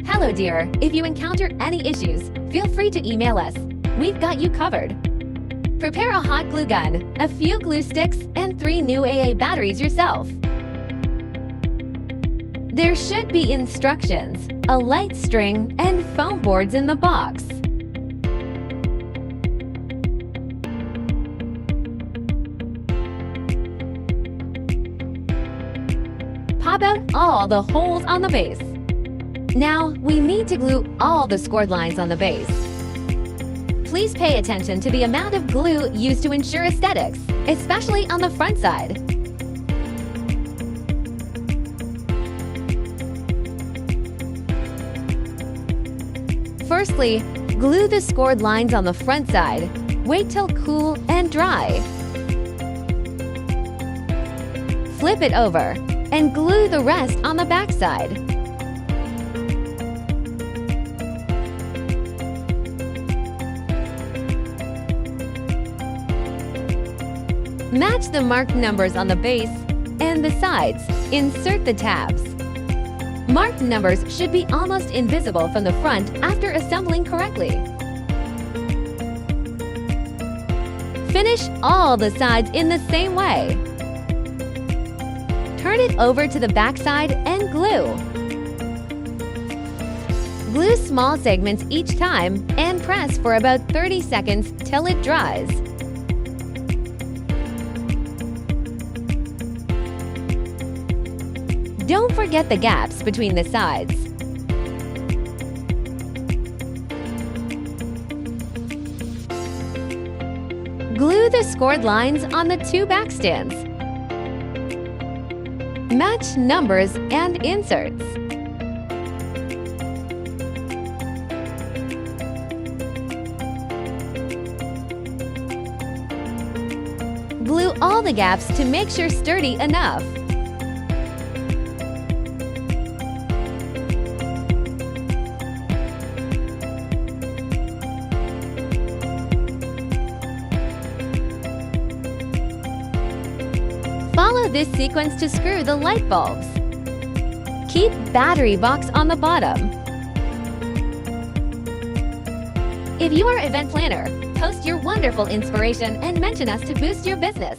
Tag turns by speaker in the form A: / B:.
A: Hello dear, if you encounter any issues, feel free to email us. We've got you covered. Prepare a hot glue gun, a few glue sticks, and 3 new AA batteries yourself. There should be instructions, a light string, and foam boards in the box. Pop out all the holes on the base. Now, we need to glue all the scored lines on the base. Please pay attention to the amount of glue used to ensure aesthetics, especially on the front side. Firstly, glue the scored lines on the front side. Wait till cool and dry. Flip it over and glue the rest on the back side. Match the marked numbers on the base and the sides. Insert the tabs. Marked numbers should be almost invisible from the front after assembling correctly. Finish all the sides in the same way. Turn it over to the back side and glue. Glue small segments each time and press for about 30 seconds till it dries. Don't forget the gaps between the sides. Glue the scored lines on the 2 back stands. Match numbers and inserts. Glue all the gaps to make sure sturdy enough. Follow this sequence to screw the light bulbs. Keep battery box on the bottom. If you are an event planner, post your wonderful inspiration and mention us to boost your business.